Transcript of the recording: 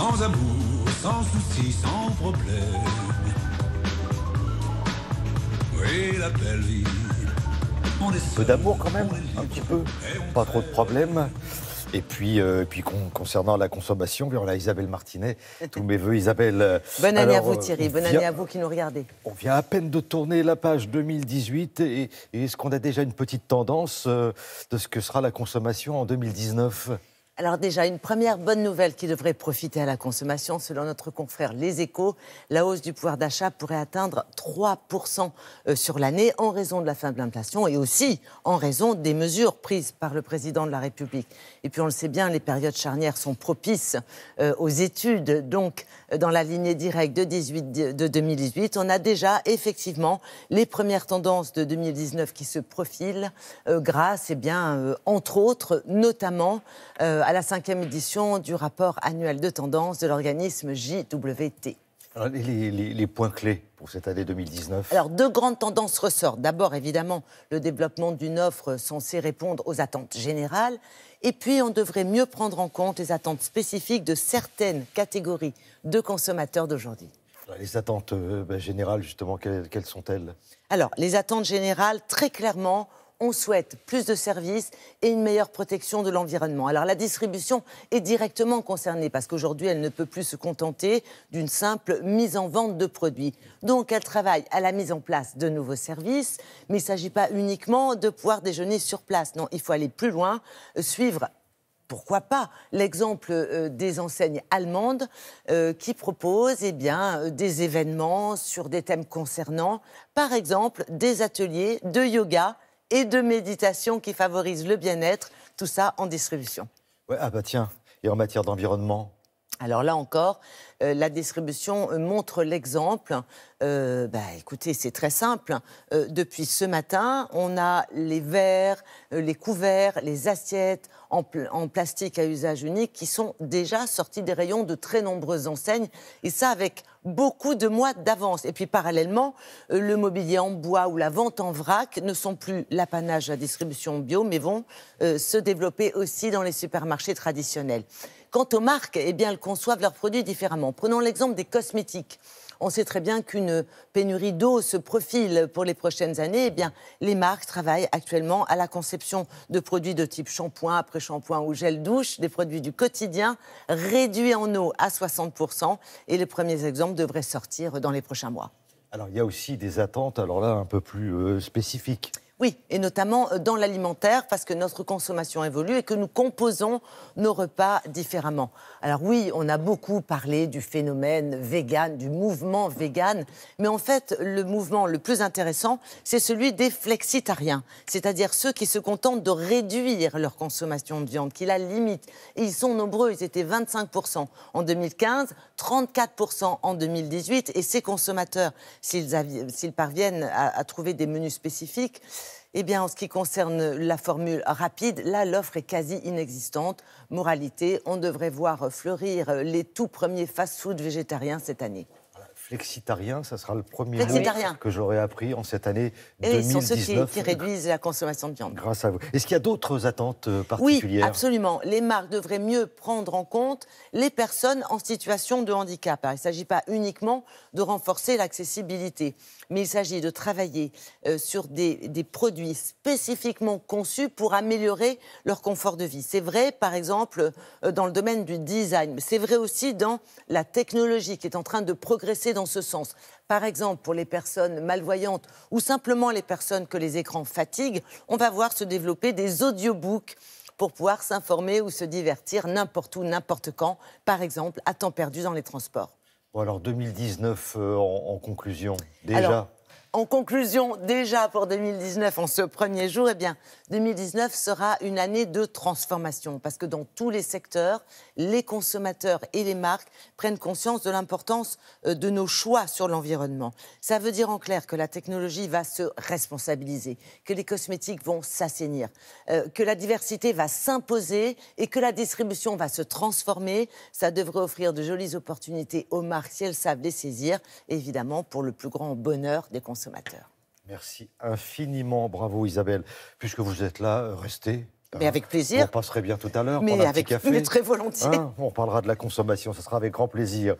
Sans amour, sans souci, sans problème. Oui, la belle vie. On est Un peu d'amour quand même, un petit peu. Pas trop de problèmes. Et puis concernant la consommation, on a Isabelle Martinet. Tous mes voeux, Isabelle. Bonne année à vous, Thierry. Bonne année à vous qui nous regardez. On vient à peine de tourner la page 2018. Et est-ce qu'on a déjà une petite tendance de ce que sera la consommation en 2019 ? Alors déjà, une première bonne nouvelle qui devrait profiter à la consommation, selon notre confrère Les Échos, la hausse du pouvoir d'achat pourrait atteindre 3% sur l'année en raison de la fin de l'inflation et aussi en raison des mesures prises par le président de la République. Et puis on le sait bien, les périodes charnières sont propices aux études. Donc, dans la lignée directe de 2018, on a déjà effectivement les premières tendances de 2019 qui se profilent grâce, entre autres, notamment à la 5e édition du rapport annuel de tendance de l'organisme JWT. Alors, les points clés pour cette année 2019 ? Alors, deux grandes tendances ressortent. D'abord, évidemment, le développement d'une offre censée répondre aux attentes générales. Et puis, on devrait mieux prendre en compte les attentes spécifiques de certaines catégories de consommateurs d'aujourd'hui. Les attentes générales, justement, quelles sont-elles ? Alors, les attentes générales, très clairement, on souhaite plus de services et une meilleure protection de l'environnement. Alors la distribution est directement concernée parce qu'aujourd'hui, elle ne peut plus se contenter d'une simple mise en vente de produits. Donc elle travaille à la mise en place de nouveaux services, mais il ne s'agit pas uniquement de pouvoir déjeuner sur place. Non, il faut aller plus loin, suivre. Pourquoi pas l'exemple des enseignes allemandes qui proposent des événements sur des thèmes concernant, par exemple, des ateliers de yoga et de méditation qui favorisent le bien-être, tout ça en distribution. Ouais, tiens, et en matière d'environnement ? Alors là encore, la distribution montre l'exemple. Écoutez, c'est très simple. Depuis ce matin, on a les verres, les couverts, les assiettes en plastique à usage unique qui sont déjà sortis des rayons de très nombreuses enseignes. Et ça avec beaucoup de mois d'avance. Et puis parallèlement, le mobilier en bois ou la vente en vrac ne sont plus l'apanage de la distribution bio, mais vont se développer aussi dans les supermarchés traditionnels. Quant aux marques, elles conçoivent leurs produits différemment. Prenons l'exemple des cosmétiques. On sait très bien qu'une pénurie d'eau se profile pour les prochaines années. Les marques travaillent actuellement à la conception de produits de type shampoing, après-shampoing ou gel douche, des produits du quotidien réduits en eau à 60%. Et les premiers exemples devraient sortir dans les prochains mois. Alors, il y a aussi des attentes, alors là, un peu plus spécifiques. Oui, et notamment dans l'alimentaire, parce que notre consommation évolue et que nous composons nos repas différemment. Alors oui, on a beaucoup parlé du phénomène vegan, du mouvement vegan, mais en fait, le mouvement le plus intéressant, c'est celui des flexitariens, c'est-à-dire ceux qui se contentent de réduire leur consommation de viande, qui la limitent. Et ils sont nombreux, ils étaient 25% en 2015, 34% en 2018, et ces consommateurs, s'ils parviennent à trouver des menus spécifiques, en ce qui concerne la formule rapide, là, l'offre est quasi inexistante. Moralité, on devrait voir fleurir les tout premiers fast-food végétariens cette année. Flexitarien, ça sera le premier mot que j'aurai appris en cette année 2019. Et ils sont ceux qui réduisent la consommation de viande. Grâce à vous. Est-ce qu'il y a d'autres attentes particulières ? Oui, absolument. Les marques devraient mieux prendre en compte les personnes en situation de handicap. Alors, il ne s'agit pas uniquement de renforcer l'accessibilité, mais il s'agit de travailler sur des produits spécifiquement conçus pour améliorer leur confort de vie. C'est vrai, par exemple, dans le domaine du design, mais c'est vrai aussi dans la technologie qui est en train de progresser dans ce sens. Par exemple, pour les personnes malvoyantes ou simplement les personnes que les écrans fatiguent, on va voir se développer des audiobooks pour pouvoir s'informer ou se divertir n'importe où, n'importe quand, par exemple, à temps perdu dans les transports. Bon, alors 2019, en conclusion, déjà. En conclusion, déjà pour 2019, en ce premier jour, 2019 sera une année de transformation parce que dans tous les secteurs, les consommateurs et les marques prennent conscience de l'importance de nos choix sur l'environnement. Ça veut dire en clair que la technologie va se responsabiliser, que les cosmétiques vont s'assainir, que la diversité va s'imposer et que la distribution va se transformer. Ça devrait offrir de jolies opportunités aux marques si elles savent les saisir, évidemment pour le plus grand bonheur des consommateurs. Merci infiniment, bravo Isabelle. Puisque vous êtes là, restez. Mais avec plaisir. On passerait bien tout à l'heure, Mais prendre un petit café. mais très volontiers. Hein, on parlera de la consommation, ce sera avec grand plaisir.